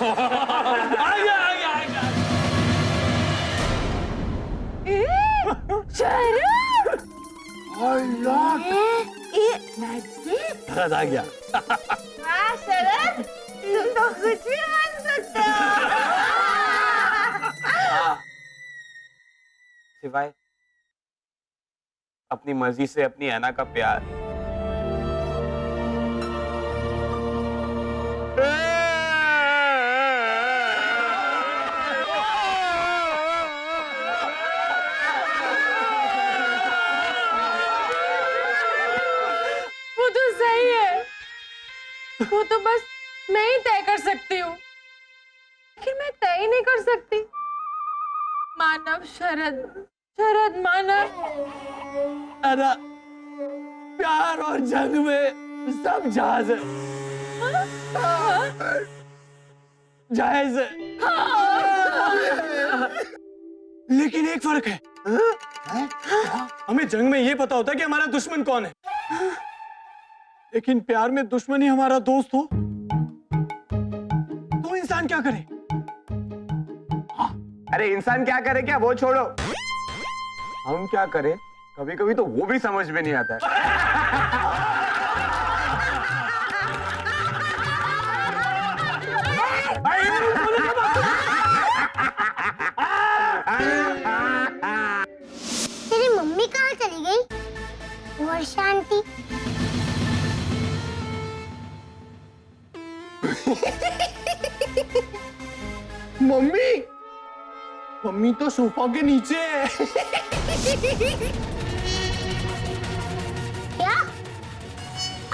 आ गया आ गया आ गया। शरद! शरद आ गया। हाँ शरद, तुम तो कुछ भी बन सकते हो। सिवाय अपनी मर्जी से अपनी ऐना का प्यार। वो तो सही है, वो तो बस मैं ही तय कर सकती हूँ, लेकिन मैं तय ही नहीं कर सकती। मानव शरद, शरद मानव। अरे प्यार और जंग में सब जायज है। जायज है। लेकिन एक फर्क है। हमें जंग में ये पता होता है कि हमारा दुश्मन कौन है, लेकिन प्यार में दुश्मन ही हमारा दोस्त हो तो इंसान क्या करे? अरे इंसान क्या करे क्या, वो छोड़ो, हम क्या करें कभी कभी तो वो भी समझ में नहीं आता है। तेरी मम्मी कहाँ चली गई? वर्षा आंटी। मम्मी, मम्मी तो सोफा के नीचे है। क्या?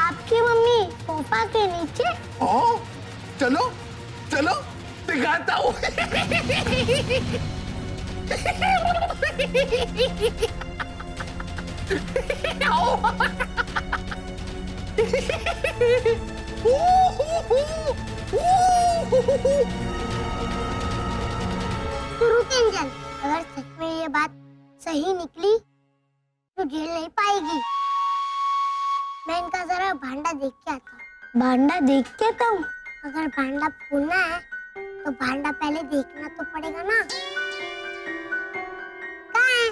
आपकी मम्मी सोफा के नीचे? ओ, चलो चलो दिखाता हूँ। इंजन, अगर सच में ये बात सही निकली तो झेल नहीं पाएगी। मैं इनका जरा भांडा देख के आता हूँ। भांडा देख के आता हूँ? अगर भांडा फोड़ना है तो भांडा पहले देखना तो पड़ेगा ना। कहाँ है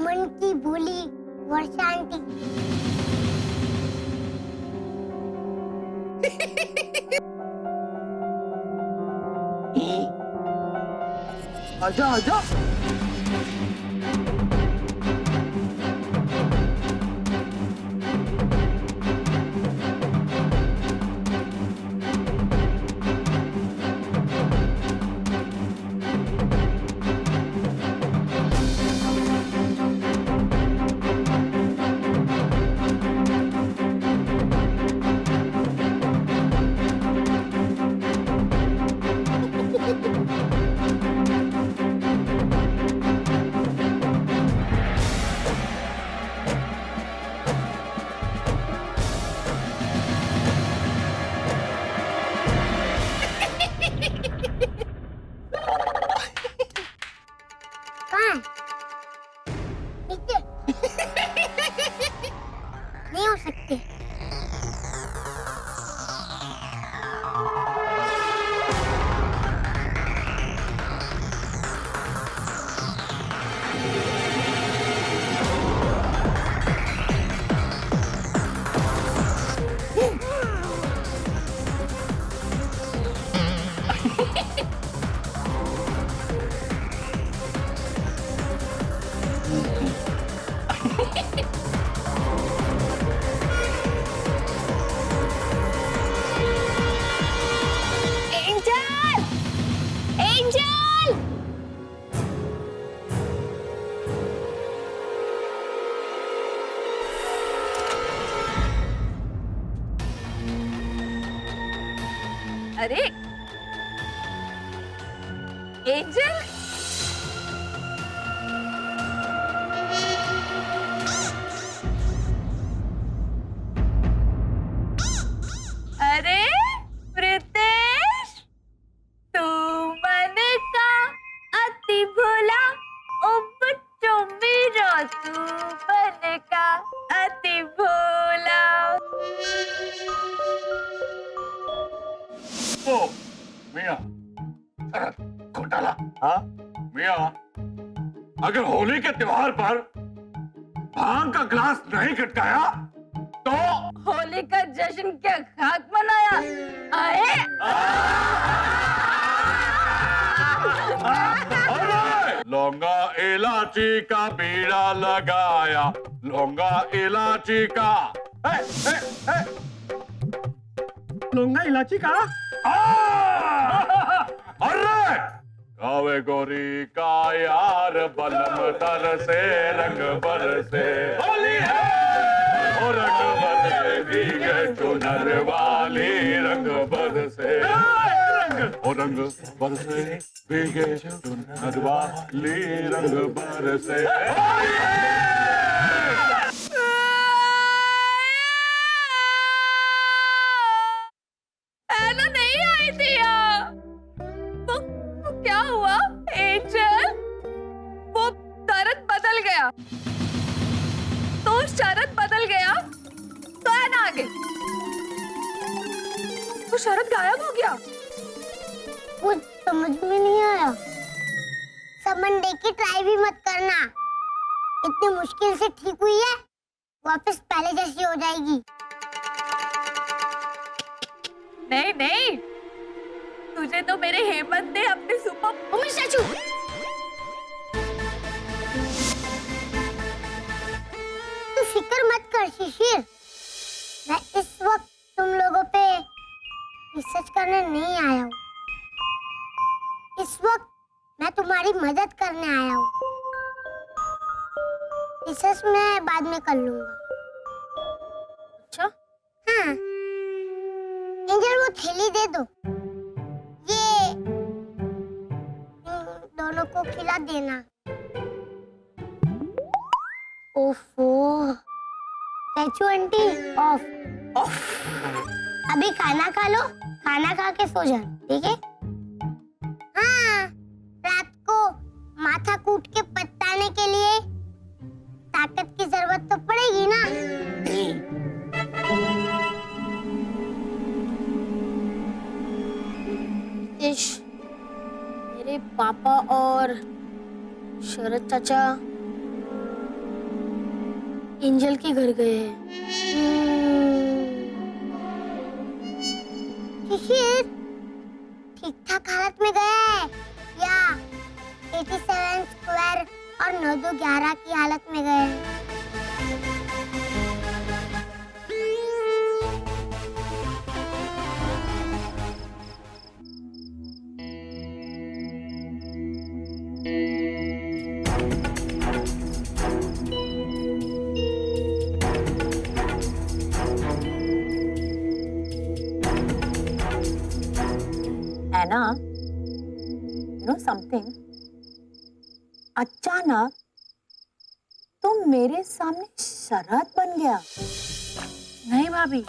मन की भोली वर्षा आंटी? आजा आजा। कहाँ है? नीचे? नहीं हो सकते। अरे एंजल, अरे प्रीतेश, तू मन का अति भोला, ओ बच्चों मेरा तू मन का अति भोला। ओ मियाँ घोटाला। हाँ मियाँ अगर होली के त्योहार पर भांग का ग्लास नहीं खटकाया तो होली का जश्न क्या खाक मनाया आए? अरे लौंगा इलायची का बीड़ा लगाया, लौंगा इलायची का। ए, ए, ए, लौंगा इलायची का। अरे कावे गोरी का यार बलम तर से रंग बरसे, होली है ओ रंग बरसे भीगे चुनर वाली रंग बरसे, ओ रंग बरसे भीगे चुनर वाली रंग बरसे। ऐना नहीं आई थी यार। वो क्या हुआ एंजल? वो शरत बदल गया तो शरत बदल गया तो ऐना आ गई। वो शरत गायब हो गया। कुछ समझ में नहीं आया। समन डे की ट्राई भी मत करना, इतनी मुश्किल से ठीक हुई है, वापस पहले जैसी हो जाएगी। नहीं नहीं, तुझे तो मेरे हेमंत ने अपने सुपर चाचू तू फिक्र मत कर शिशिर, मैं इस वक्त तुम लोगों पे रिसर्च करने नहीं आया हूँ। इस वक्त मैं तुम्हारी मदद करने आया हूँ। रिसर्च मैं बाद में कर लूंगा। अच्छा हाँ एंजल, वो थैली दे दो, ये दोनों को खिला देना। ओफो, चाचू आंटी ऑफ। अभी खाना खा लो, खाना खा के सो जा, ठीक है? हाँ, रात को माथा कूट के पत्ताने के लिए ताकत की जरूरत तो पड़ेगी ना। मेरे पापा और शरद चाचा एंजल के घर गए हैं। शिशिर ठीक ठाक हालत में गया है या 87 स्क्वायर और 9-2-11 की हालत में गए हैं? Anna, you know something? अचानक तुम मेरे सामने शरद बन गया। नहीं भाभी,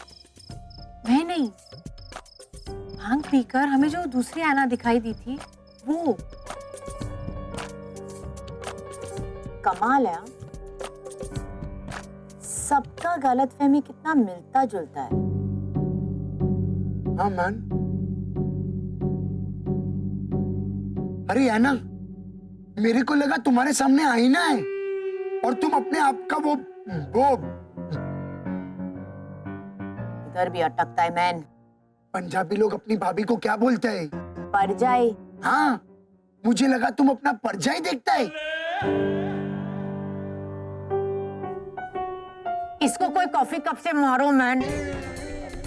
मैं नहीं। भांग पीकर हमें जो दूसरी आना दिखाई दी थी वो। कमाल है, सबका गलतफहमी कितना मिलता जुलता है। हाँ मैन। अरे एना, मेरे को लगा तुम्हारे सामने आईना है और तुम अपने आप का वो इधर भी अटकता है मैन। पंजाबी लोग अपनी भाभी को क्या बोलते हैं? परजाई। हाँ, मुझे लगा तुम अपना परजाई देखता है। इसको कोई कॉफी कप से मारो मैन।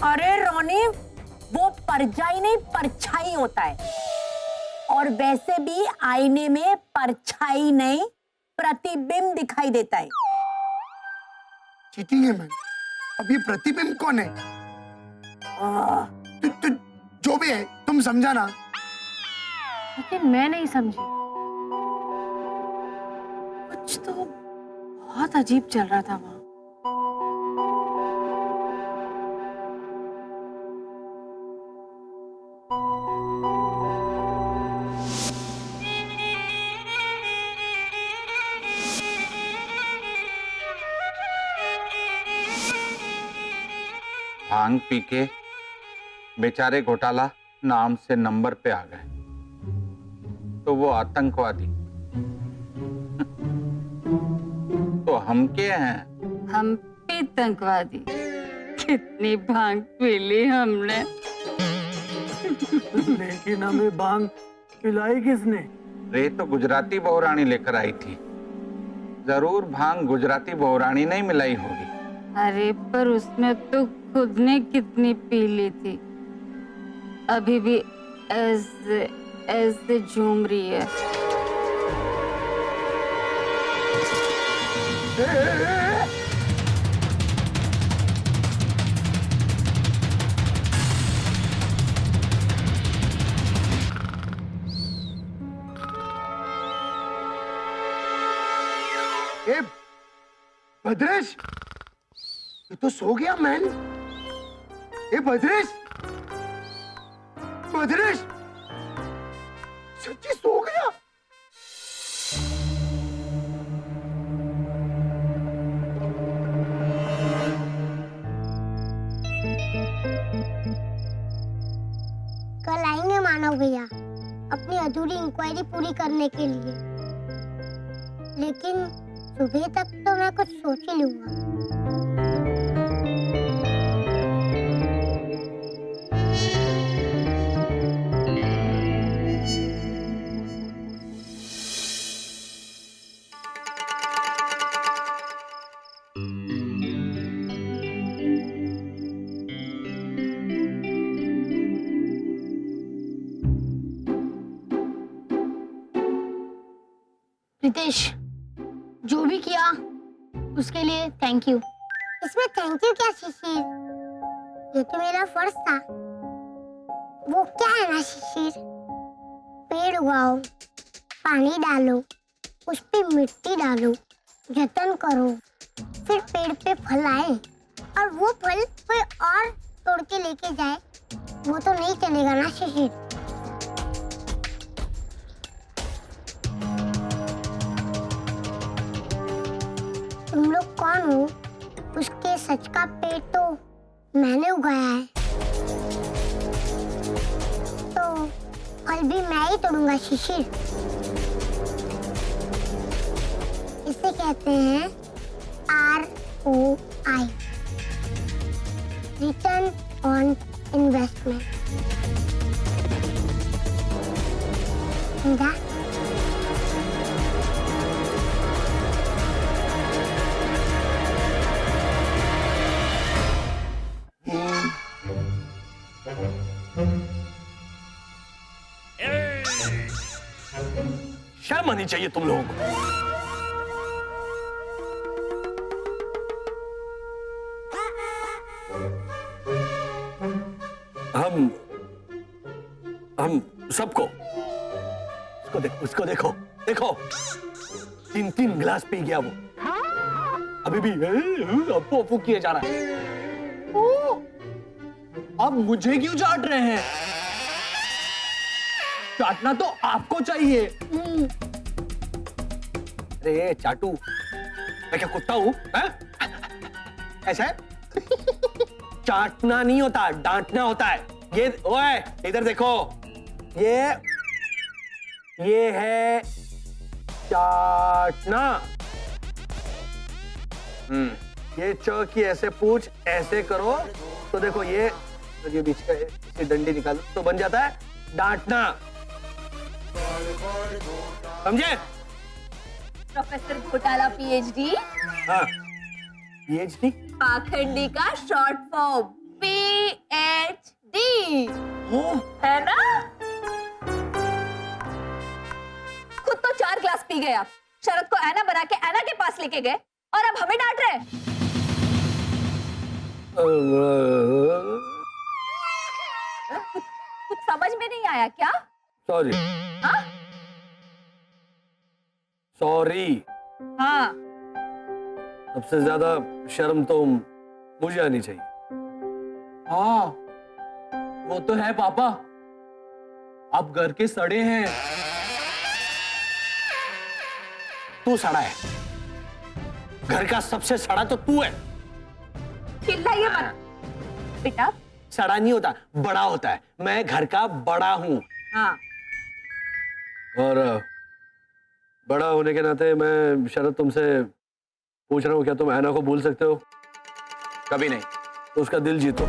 अरे रोनी, वो परजाई नहीं परछाई होता है, और वैसे भी आईने में परछाई नहीं प्रतिबिंब दिखाई देता है। चीटिंग है मैन। अब ये प्रतिबिंब कौन है? जो भी है तुम समझा ना। लेकिन मैं नहीं समझी, कुछ तो बहुत अजीब चल रहा था वहां। भांग पी के बेचारे घोटाला नाम से नंबर पे आ गए तो वो आतंकवादी। तो हम क्या हैं? हम भी आतंकवादी। कितनी भांग पी ली हमने। लेकिन हमें भांग पिलाई किसने? रे तो गुजराती बहुरानी लेकर आई थी। जरूर भांग गुजराती बहुरानी नहीं मिलाई होगी। अरे पर उसमें तो खुद ने कितनी पी ली थी। अभी भी ऐसे ऐसे झूम रही है। ए भद्रेश, तू तो सो गया मैन। ए भद्रेश, भद्रेश सच्ची सो गया। कल आएंगे मानव भैया अपनी अधूरी इंक्वायरी पूरी करने के लिए, लेकिन सुबह तक तो मैं कुछ सोच ही लूंगा। रितेश, जो भी किया उसके लिए थैंक यू। इसमें थैंक यू क्या शिशिर, ये तो मेरा फर्ज था। वो क्या है ना शिशिर, पेड़ उगाओ, पानी डालो, उस पे मिट्टी डालो, जतन करो, फिर पेड़ पे फल आए और वो फल कोई और तोड़ के लेके जाए, वो तो नहीं चलेगा ना शिशिर। तुम लोग कौन हो? उसके सच का पेड़ तो मैंने उगाया है, तो फल भी मैं ही तोड़ूंगा शिशिर। इसे कहते हैं ROI, रिटर्न ऑन इन्वेस्टमेंट। समझा? शर्म आनी चाहिए तुम लोगों को। हम सबको उसको देखो देखो, 3 गिलास पी गया वो, अभी भी अप्पू किए जा रहा है। ओ, अब मुझे क्यों चाट रहे हैं? चाटना तो आपको चाहिए। अरे चाटू, मैं क्या कुत्ता हूं? ऐसा है? चाटना नहीं होता, डांटना होता है। ये ओए इधर देखो, ये है चाटना। ये च की ऐसे पूछ ऐसे करो तो देखो ये बीच का ये डंडी निकालो तो बन जाता है डांटना। समझे? प्रोफेसर घोटाला PhD, हाँ, PhD पाखंडी का शॉर्ट फॉर्म PhD है ना? खुद तो 4 ग्लास पी गया, शरद को ऐना बना के ऐना के पास लेके गए और अब हमें डांट रहे हैं। कुछ समझ में नहीं आया क्या? सॉरी। हाँ? सॉरी। हाँ, सबसे ज्यादा शर्म तो मुझे आनी चाहिए। हाँ, वो तो है पापा, आप घर के सड़े हैं। तू सड़ा है, घर का सबसे सड़ा तो तू है। चिल्लाइए मत बेटा, सड़ा नहीं होता, बड़ा होता है। मैं घर का बड़ा हूँ। हाँ और बड़ा होने के नाते मैं शरद तुमसे पूछ रहा हूँ, क्या तुम ऐना को भूल सकते हो? कभी नहीं। तो उसका दिल जीतो।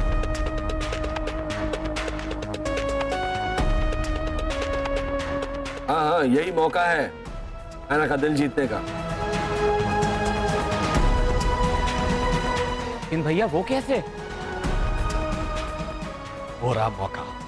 हाँ हाँ, यही मौका है ऐना का दिल जीतने का। इन भैया वो कैसे? हो रहा मौका।